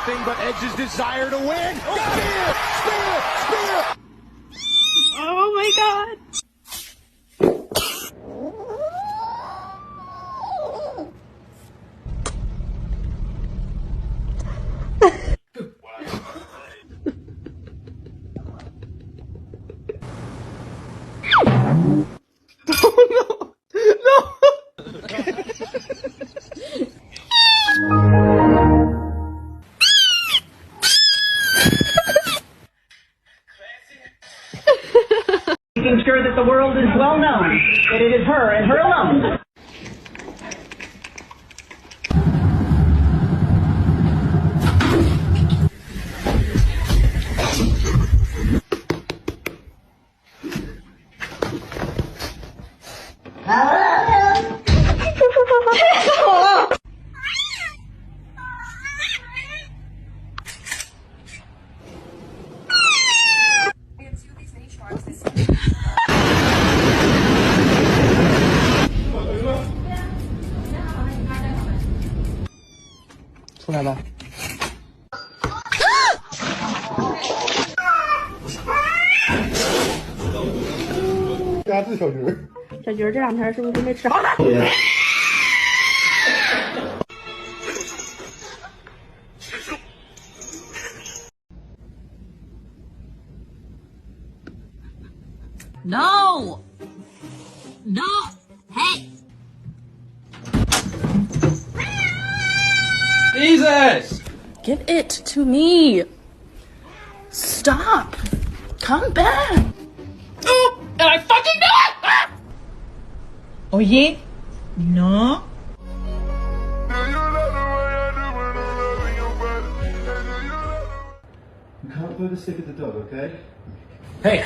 anything but Edge's desire to win. Spear! Spear! Spear! Oh my god. Oh no! No! Making sure that the world is well known that it is her and her alone. Come on, 鸭子小鱼儿，小菊儿这两天是不是没吃好呢？ No! No! Hey! Jesus! Give it to me. Stop. Come back. Oh! And I fucking knew it! Ah! Oye, no. You can't throw the stick at the dog, okay? Hey!